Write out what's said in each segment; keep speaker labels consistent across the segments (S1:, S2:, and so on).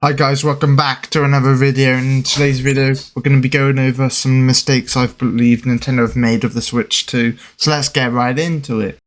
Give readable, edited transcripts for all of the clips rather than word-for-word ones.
S1: Hi guys, welcome back to another video. In today's video we're going to be going over some mistakes I believe Nintendo have made with the Switch 2. So let's get right into it.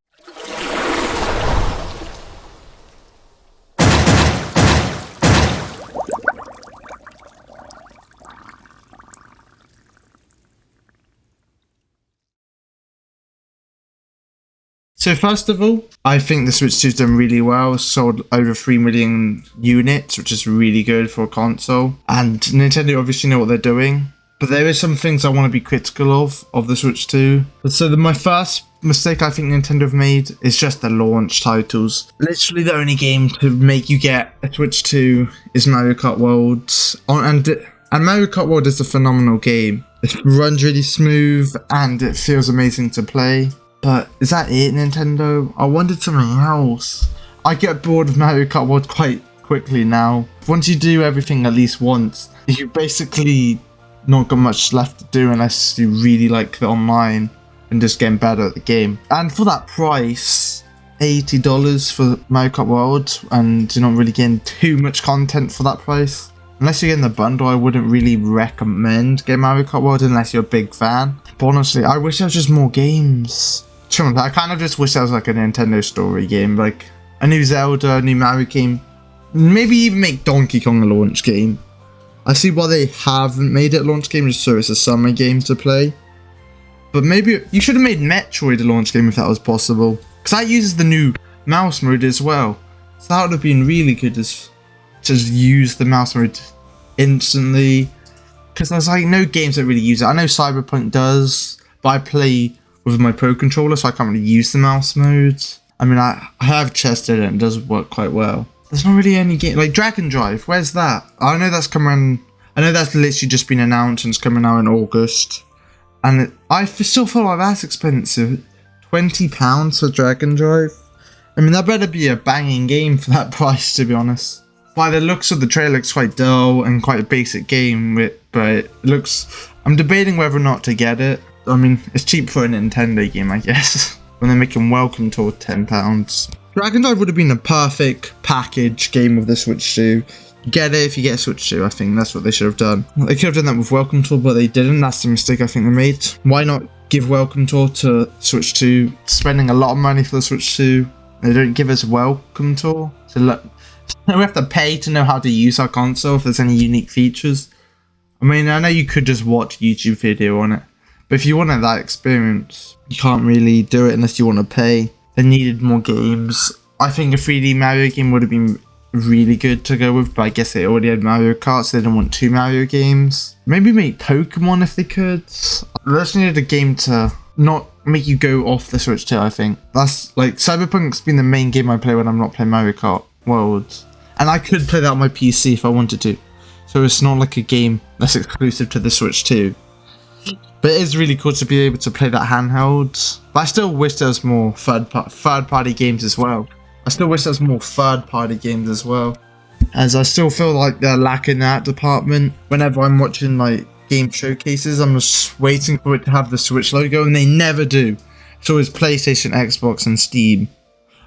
S1: So first of all, I think the Switch 2's done really well. It's sold over 3 million units, which is really good for a console. And Nintendo obviously know what they're doing. But there is some things I want to be critical of the Switch 2. So my first mistake I think Nintendo have made is just the launch titles. Literally the only game to make you get a Switch 2 is Mario Kart World. And Mario Kart World is a phenomenal game. It runs really smooth and it feels amazing to play. But is that it, Nintendo? I wanted something else. I get bored of Mario Kart World quite quickly now. Once you do everything at least once, you basically not got much left to do unless you really like the online and just getting better at the game. And for that price, $80 for Mario Kart World, and you're not really getting too much content for that price. Unless you're getting the bundle, I wouldn't really recommend getting Mario Kart World unless you're a big fan. But honestly, I wish there was just more games. I kind of just wish there was like a Nintendo story game, like a new Zelda, a new Mario game. Maybe even make Donkey Kong a launch game. I see why they haven't made it a launch game, just so it's a summer game to play. But maybe you should have made Metroid a launch game if that was possible. Because that uses the new mouse mode as well. So that would have been really good to just use the mouse mode instantly. Because there's like no games that really use it. I know Cyberpunk does, but I play with my Pro Controller, so I can't really use the mouse mode. I mean, I have tested it and it does work quite well. There's not really any game like Dragon Drive. Where's that? I know that's coming. I know that's literally just been announced and it's coming out in August. And I still feel like that's expensive. £20 for Dragon Drive. I mean, that better be a banging game for that price, to be honest. By the looks of the trailer, it's quite dull and quite a basic game, but it looks. I'm debating whether or not to get it. I mean, it's cheap for a Nintendo game, I guess, when they're making Welcome Tour £10. Dragon Dive would have been a perfect package game with the Switch 2. Get it if you get a Switch 2, I think that's what they should have done. They could have done that with Welcome Tour, but they didn't. That's the mistake I think they made. Why not give Welcome Tour to Switch 2? Spending a lot of money for the Switch 2. They don't give us Welcome Tour. So look, we have to pay to know how to use our console if there's any unique features. I mean, I know you could just watch a YouTube video on it. But if you wanted that experience, you can't really do it unless you want to pay. They needed more games. I think a 3D Mario game would have been really good to go with, but I guess they already had Mario Kart, so they didn't want 2 Mario games. Maybe make Pokemon if they could. They just needed a game to not make you go off the Switch 2, I think. That's like, Cyberpunk's been the main game I play when I'm not playing Mario Kart World. And I could play that on my PC if I wanted to. So it's not like a game that's exclusive to the Switch 2. But it is really cool to be able to play that handheld. But I still wish there was more third-party games as well. I still wish there was more third-party games as well. As I still feel like they're lacking that department. Whenever I'm watching like game showcases, I'm just waiting for it to have the Switch logo, and they never do. It's always PlayStation, Xbox, and Steam.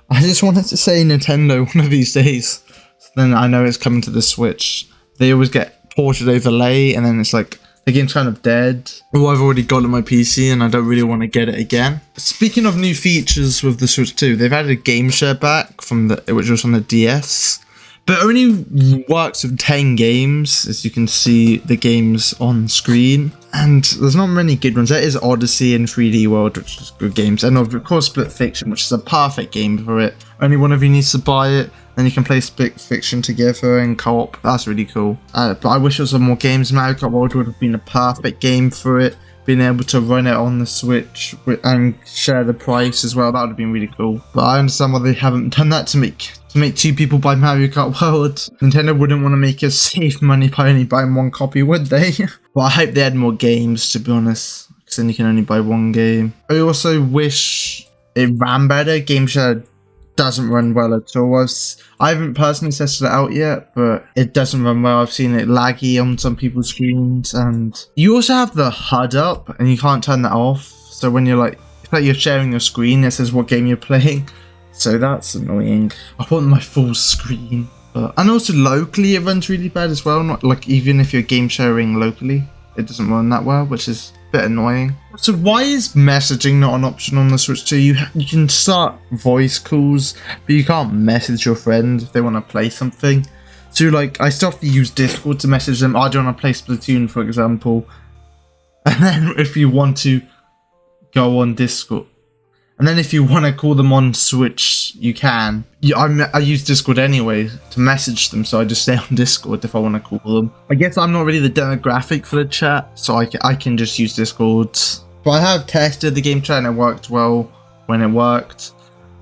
S1: I just wanted to say Nintendo one of these days. So then I know it's coming to the Switch. They always get ported overlay, and then it's like, the game's kind of dead. Oh, I've already got it on my PC and I don't really want to get it again. Speaking of new features with the Switch 2, they've added a game share back which was on the DS. But it only works with 10 games, as you can see the games on screen. And there's not many good ones. There is Odyssey and 3D World, which is good games. And of course Split Fiction, which is a perfect game for it. Only one of you needs to buy it. Then you can play Split Fiction together in co-op. That's really cool. But I wish there was some more games. Mario Kart World would have been a perfect game for it. Being able to run it on the Switch and share the price as well. That would have been really cool. But I understand why they haven't done that to make 2 people buy Mario Kart World. Nintendo wouldn't want to make us save money by only buying 1 copy, would they? But I hope they had more games, to be honest. Because then you can only buy 1 game. I also wish it ran better. Game share doesn't run well at all. I haven't personally tested it out yet, but it doesn't run well. I've seen it laggy on some people's screens, and you also have the HUD up and you can't turn that off. So when you're sharing your screen, it says what game you're playing. So that's annoying. I want my full screen. And also locally, it runs really bad as well. Not like even if you're game sharing locally, it doesn't run that well, which is a bit annoying. So why is messaging not an option on the Switch 2? You can start voice calls, but you can't message your friend if they want to play something. So like, I still have to use Discord to message them. I don't want to play Splatoon, for example. And then if you want to go on Discord, and then if you want to call them on Switch, you can. I use Discord anyway to message them, so I just stay on Discord if I want to call them. I guess I'm not really the demographic for the chat, so I can just use Discord. But I have tested the game chat and it worked well when it worked.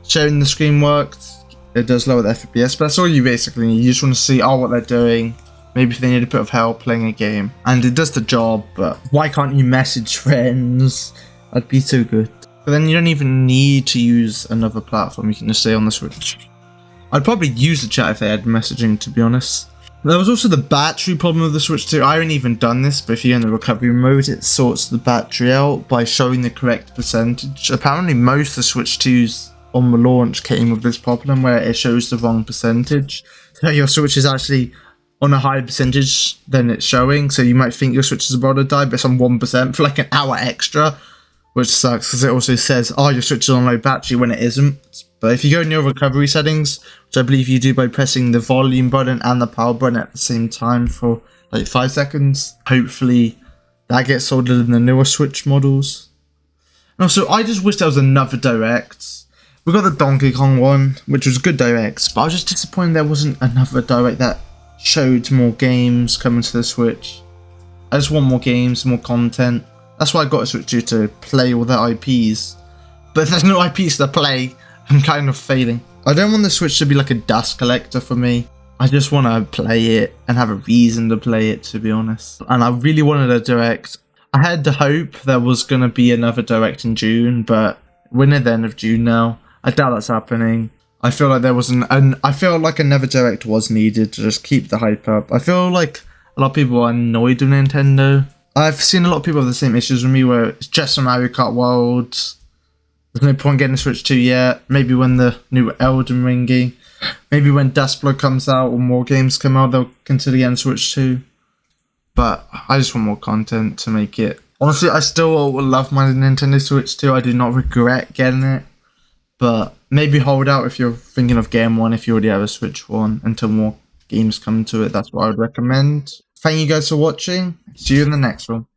S1: Sharing the screen worked. It does lower the FPS, but that's all you basically need. You just want to see what they're doing. Maybe if they need a bit of help playing a game. And it does the job, but why can't you message friends? That'd be so good. But then you don't even need to use another platform. You can just stay on the Switch. I'd probably use the chat if they had messaging, to be honest. There was also the battery problem of the Switch 2. I haven't even done this, but if you're in the recovery mode, it sorts the battery out by showing the correct percentage. Apparently most of the Switch 2s on the launch came with this problem where it shows the wrong percentage. So your Switch is actually on a higher percentage than it's showing, so you might think your Switch is about to die, but it's on 1% for like an hour extra, which sucks because it also says, your Switch is on low battery when it isn't. But if you go in your recovery settings, which I believe you do by pressing the volume button and the power button at the same time for like 5 seconds, hopefully that gets sorted in the newer Switch models. And also, I just wish there was another Direct. We got the Donkey Kong one, which was good Directs, but I was just disappointed there wasn't another Direct that showed more games coming to the Switch. I just want more games, more content. That's why I got a Switch 2, to play all their IPs. But if there's no IPs to play, I'm kind of failing. I don't want the Switch to be like a dust collector for me. I just want to play it and have a reason to play it, to be honest. And I really wanted a Direct. I had the hope there was going to be another Direct in June, but we're near the end of June now. I doubt that's happening. I feel like there was I feel like another Direct was needed to just keep the hype up. I feel like a lot of people are annoyed with Nintendo. I've seen a lot of people have the same issues with me where it's just a Mario Kart World. There's no point getting a Switch 2 yet. Maybe when the new Elden Ring game, maybe when Dustblood comes out or more games come out, they'll consider getting Switch 2. But I just want more content to make it. Honestly, I still love my Nintendo Switch 2. I do not regret getting it. But maybe hold out if you're thinking of getting one, if you already have a Switch 1, until more games come to it. That's what I would recommend. Thank you guys for watching. See you in the next one.